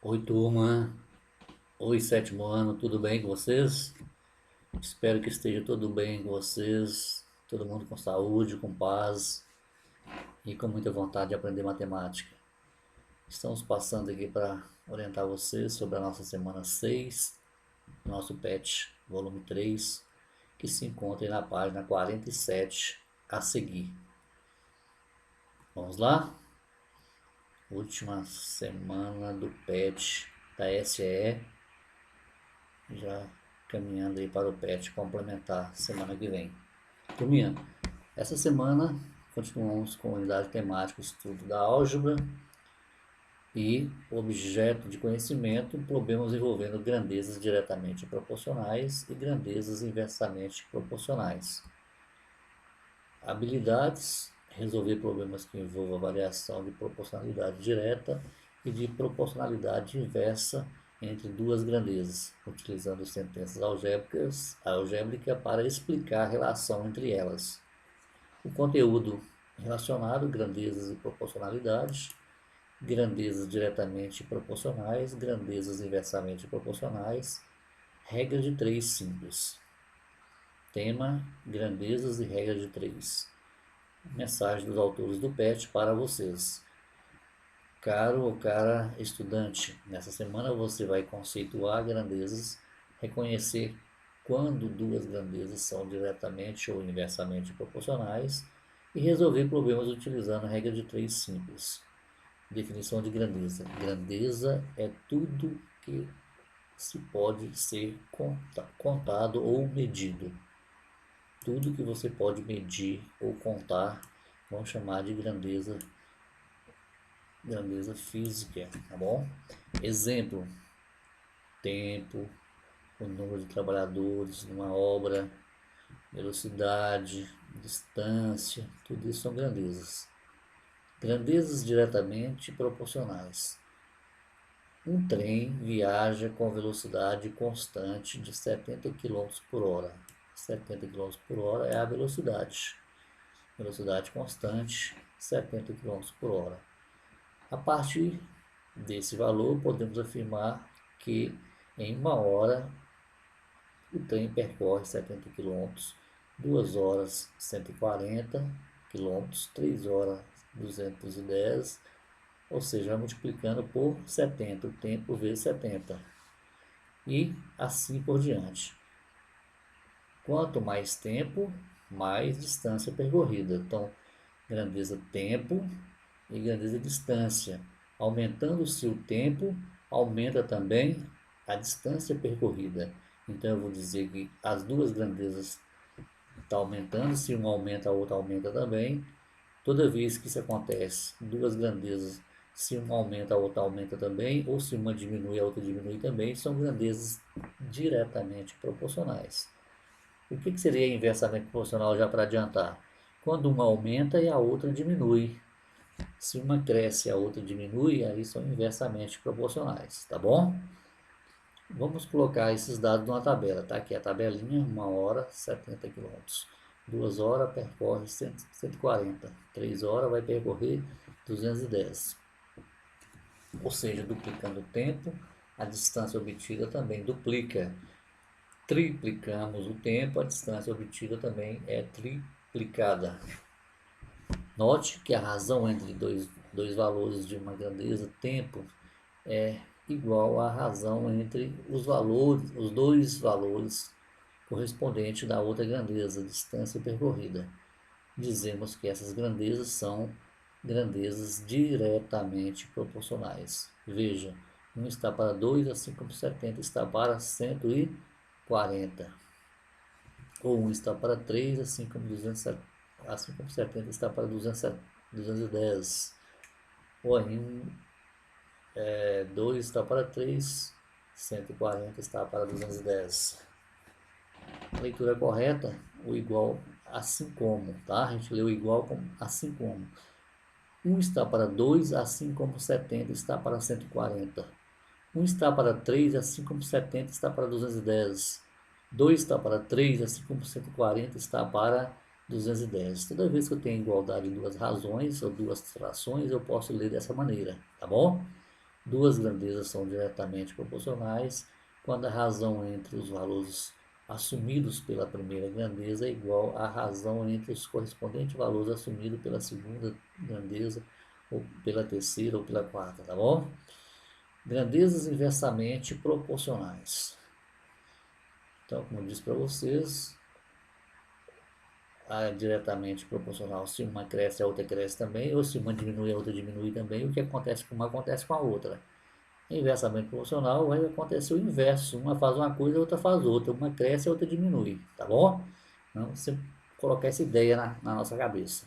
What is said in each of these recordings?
Oi, turma. Oi, sétimo ano, tudo bem com vocês? Espero que esteja tudo bem com vocês, todo mundo com saúde, com paz e com muita vontade de aprender matemática. Estamos passando aqui para orientar vocês sobre a nossa semana 6, nosso PET, volume 3, que se encontra aí na página 47 a seguir. Vamos lá? Última semana do PET da SE, já caminhando aí para o PET complementar semana que vem. Turminha, essa semana continuamos com a unidade temática estudo da álgebra e objeto de conhecimento, problemas envolvendo grandezas diretamente proporcionais e grandezas inversamente proporcionais. Habilidades, resolver problemas que envolvam variação de proporcionalidade direta e de proporcionalidade inversa entre duas grandezas, utilizando sentenças algébricas para explicar a relação entre elas. O conteúdo relacionado, grandezas e proporcionalidade, grandezas diretamente proporcionais, grandezas inversamente proporcionais, regra de 3 simples. Tema, grandezas e regra de 3. Mensagem dos autores do PET para vocês. Caro ou cara estudante, nessa semana você vai conceituar grandezas, reconhecer quando duas grandezas são diretamente ou inversamente proporcionais e resolver problemas utilizando a regra de 3 simples. Definição de grandeza. Grandeza é tudo que se pode ser contado ou medido. Tudo que você pode medir ou contar, vamos chamar de grandeza física, tá bom? Exemplo: tempo, o número de trabalhadores numa obra, velocidade, distância, tudo isso são grandezas. Grandezas diretamente proporcionais. Um trem viaja com velocidade constante de 70 km por hora. 70 km por hora é a velocidade. Velocidade constante, 70 km por hora. A partir desse valor, podemos afirmar que em uma hora o trem percorre 70 km, 2 horas 140 km, 3 horas 210, ou seja, multiplicando por 70, o tempo vezes 70, e assim por diante. Quanto mais tempo, mais distância percorrida. Então, grandeza tempo e grandeza distância. Aumentando-se o tempo, aumenta também a distância percorrida. Então eu vou dizer que as duas grandezas estão aumentando, se uma aumenta, a outra aumenta também. Toda vez que isso acontece, duas grandezas, se uma aumenta, a outra aumenta também, ou se uma diminui, a outra diminui também, são grandezas diretamente proporcionais. O que seria inversamente proporcional, já para adiantar? Quando uma aumenta e a outra diminui. Se uma cresce e a outra diminui, aí são inversamente proporcionais, tá bom? Vamos colocar esses dados numa tabela, tá? Aqui a tabelinha, 1 hora, 70 km. 2 horas percorre 140. 3 horas vai percorrer 210. Ou seja, duplicando o tempo, a distância obtida também duplica. Triplicamos o tempo, a distância obtida também é triplicada. Note que a razão entre dois valores de uma grandeza, tempo, é igual à razão entre os dois valores correspondentes da outra grandeza, distância percorrida. Dizemos que essas grandezas são grandezas diretamente proporcionais. Veja, 1 está para 2, assim como 70 está para 140. Ou 1 está para 3, assim como 70 está para 210. Ou aí 2 está para 3, 140 está para 210. A leitura correta, o igual assim como, tá? A gente leu o igual como assim como. 1 está para 2, assim como 70 está para 140. 1 está para 3, assim como 70 está para 210. 2 está para 3, assim como 140 está para 210. Toda vez que eu tenho igualdade de duas razões ou duas frações, eu posso ler dessa maneira, tá bom? Duas grandezas são diretamente proporcionais quando a razão entre os valores assumidos pela primeira grandeza é igual à razão entre os correspondentes valores assumidos pela segunda grandeza, ou pela terceira ou pela quarta, tá bom? Grandezas inversamente proporcionais. Então, como eu disse para vocês, a diretamente proporcional, se uma cresce, a outra cresce também, ou se uma diminui, a outra diminui também. O que acontece com uma acontece com a outra. Inversamente proporcional vai acontecer o inverso. Uma faz uma coisa, a outra faz outra. Uma cresce, a outra diminui, tá bom? Então, você colocar essa ideia na nossa cabeça.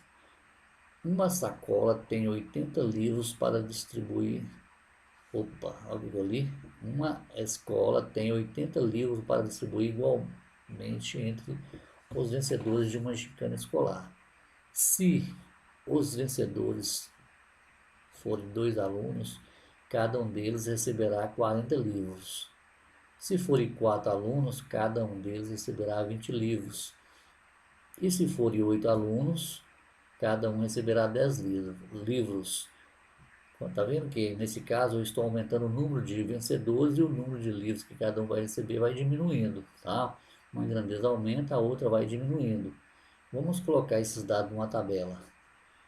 Uma sacola tem 80 livros para distribuir. Opa, olha ali. Uma escola tem 80 livros para distribuir igualmente entre os vencedores de uma gincana escolar. Se os vencedores forem 2 alunos, cada um deles receberá 40 livros. Se forem 4 alunos, cada um deles receberá 20 livros. E se forem 8 alunos, cada um receberá 10 livros. Está vendo que nesse caso eu estou aumentando o número de vencedores e o número de livros que cada um vai receber vai diminuindo, tá? Uma grandeza aumenta, a outra vai diminuindo. Vamos colocar esses dados numa tabela.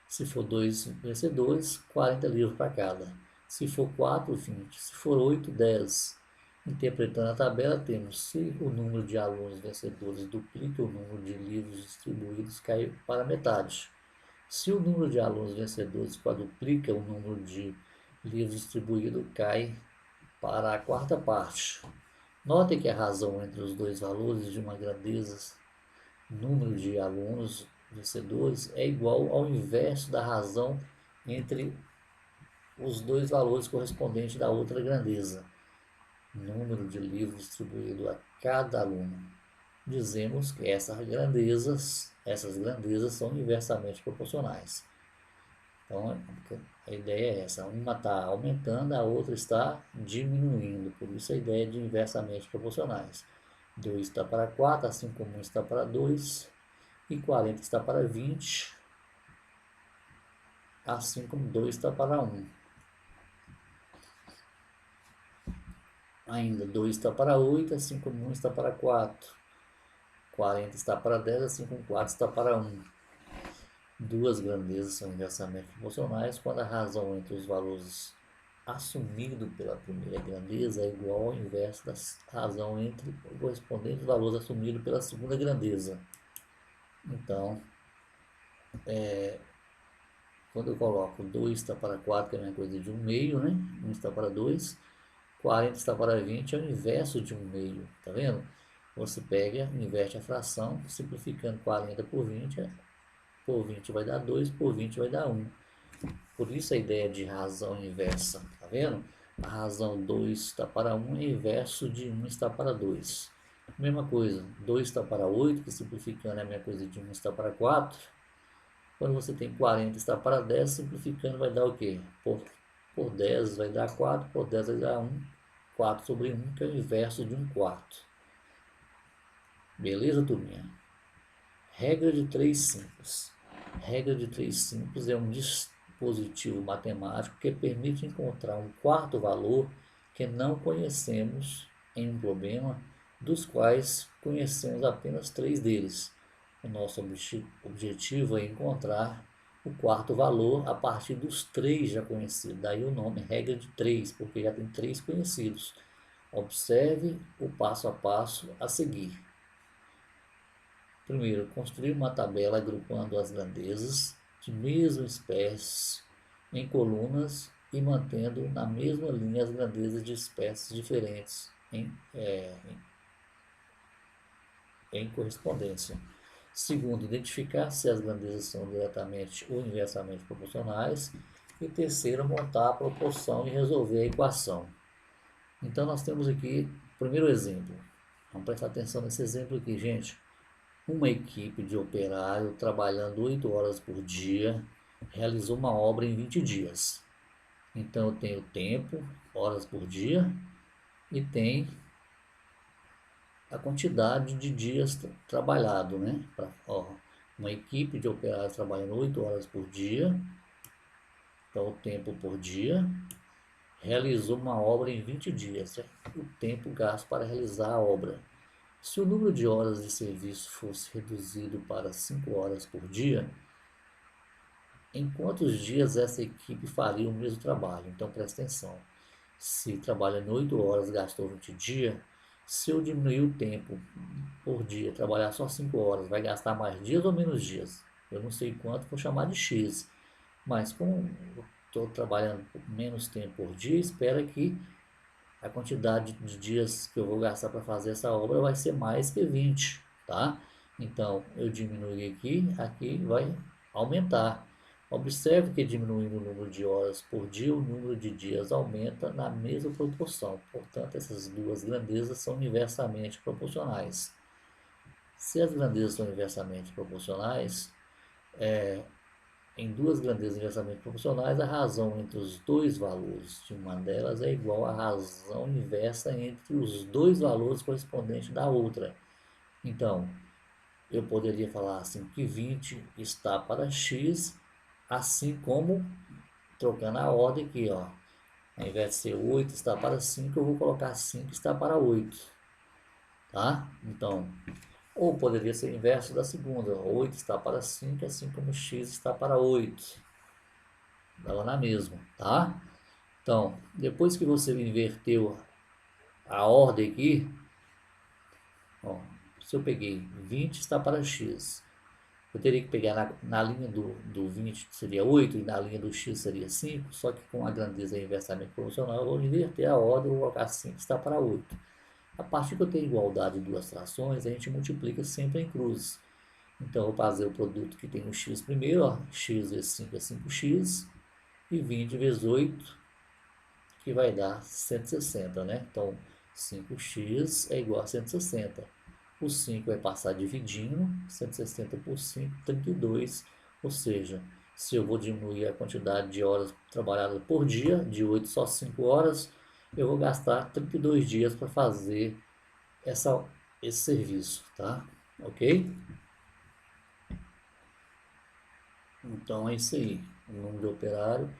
Se for 2 vencedores, 40 livros para cada. Se for 4, 20. Se for 8, 10. Interpretando a tabela, temos se o número de alunos vencedores duplica o número de livros distribuídos, cai para metade. Se o número de alunos vencedores quadruplica o número de livros distribuídos, cai para a quarta parte. Note que a razão entre os dois valores de uma grandeza, número de alunos vencedores, é igual ao inverso da razão entre os dois valores correspondentes da outra grandeza, número de livros distribuído a cada aluno. Dizemos que essas grandezas são inversamente proporcionais. Então, a ideia é essa, uma está aumentando, a outra está diminuindo, por isso a ideia de inversamente proporcionais. 2 está para 4, assim como 1 está para 2, e 40 está para 20, assim como 2 está para 1. Ainda 2 está para 8, assim como 1 está para 4. 40 está para 10, assim como 4 está para 1. Duas grandezas são inversamente proporcionais quando a razão entre os valores assumido pela primeira grandeza é igual ao inverso da razão entre o correspondente valor assumido pela segunda grandeza. Então, quando eu coloco 2 está para 4, que é a mesma coisa de 1 meio, né? 1 está para 2, 40 está para 20, é o inverso de 1 meio, tá vendo? Você pega, inverte a fração, simplificando 40 por 20, por 20 vai dar 2, por 20 vai dar 1. Por isso a ideia de razão inversa, tá vendo? A razão 2 está para 1 é inverso de 1 está para 2. Mesma coisa, 2 está para 8, que simplificando é a mesma coisa de 1 está para 4. Quando você tem 40 está para 10, simplificando vai dar o quê? Por 10 vai dar 4, por 10 vai dar 1. 4 sobre 1, que é o inverso de 1 quarto. Beleza, turminha? Regra de 3 simples. Regra de 3 simples é um dispositivo matemático que permite encontrar um quarto valor que não conhecemos em um problema, dos quais conhecemos apenas 3 deles. O nosso objetivo é encontrar o quarto valor a partir dos 3 já conhecidos. Daí o nome regra de 3, porque já tem 3 conhecidos. Observe o passo a passo a seguir. Primeiro, construir uma tabela agrupando as grandezas de mesma espécie em colunas e mantendo na mesma linha as grandezas de espécies diferentes em correspondência. Segundo, identificar se as grandezas são diretamente ou inversamente proporcionais. E terceiro, montar a proporção e resolver a equação. Então, nós temos aqui o primeiro exemplo. Vamos prestar atenção nesse exemplo aqui, gente. Uma equipe de operário trabalhando 8 horas por dia realizou uma obra em 20 dias. Então eu tenho tempo, horas por dia, e tem a quantidade de dias trabalhado, né? Uma equipe de operários trabalhando 8 horas por dia, então o tempo por dia, realizou uma obra em 20 dias, é o tempo gasto para realizar a obra. Se o número de horas de serviço fosse reduzido para 5 horas por dia, em quantos dias essa equipe faria o mesmo trabalho? Então presta atenção. Se trabalha em 8 horas, gastou 20 dias, se eu diminuir o tempo por dia, trabalhar só 5 horas, vai gastar mais dias ou menos dias? Eu não sei quanto, vou chamar de X. Mas como estou trabalhando menos tempo por dia, espera que a quantidade de dias que eu vou gastar para fazer essa obra vai ser mais que 20, tá? Então, eu diminuir aqui, aqui vai aumentar. Observe que diminuindo o número de horas por dia, o número de dias aumenta na mesma proporção. Portanto, essas duas grandezas são inversamente proporcionais. Se as grandezas são inversamente proporcionais, em duas grandezas inversamente proporcionais, a razão entre os dois valores de uma delas é igual à razão inversa entre os dois valores correspondentes da outra. Então, eu poderia falar assim que 20 está para x, assim como, trocando a ordem aqui, ó, ao invés de ser 8 está para 5, eu vou colocar 5 está para 8, tá? Então, ou poderia ser o inverso da segunda, 8 está para 5, assim como x está para 8. Dava na mesma, tá? Então, depois que você inverteu a ordem aqui, ó, se eu peguei 20 está para x, eu teria que pegar na linha do 20 seria 8 e na linha do x seria 5, só que com a grandeza inversamente proporcional eu vou inverter a ordem e vou colocar 5 está para 8. A partir que eu tenho igualdade de duas frações, a gente multiplica sempre em cruzes. Então, eu vou fazer o produto que tem o x primeiro, ó, x vezes 5 é 5x, e 20 vezes 8, que vai dar 160, né? Então, 5x é igual a 160. O 5 vai passar dividindo, 160 por 5, 32. Ou seja, se eu vou diminuir a quantidade de horas trabalhadas por dia, de 8 só 5 horas, eu vou gastar 32 dias para fazer esse serviço, tá? Ok? Então é isso aí. O número de operário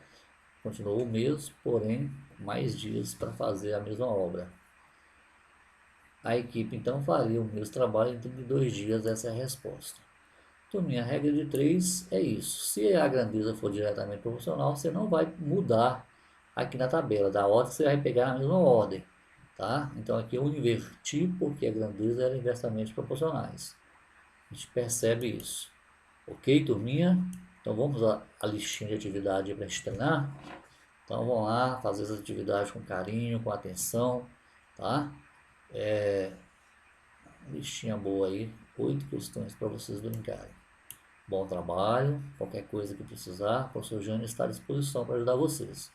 continuou o mesmo, porém mais dias para fazer a mesma obra. A equipe então faria o mesmo trabalho em 32 dias, essa é a resposta. Turminha, a regra de 3 é isso. Se a grandeza for diretamente proporcional, você não vai mudar aqui na tabela. Da ordem você vai pegar na mesma ordem. Tá? Então aqui eu inverti porque a grandeza era inversamente proporcionais. A gente percebe isso. Ok, turminha? Então vamos à listinha de atividade para a gente treinar. Então vamos lá, fazer essa atividade com carinho, com atenção, tá? Listinha boa aí, 8 questões para vocês brincarem. Bom trabalho, qualquer coisa que precisar, o professor Jânio está à disposição para ajudar vocês.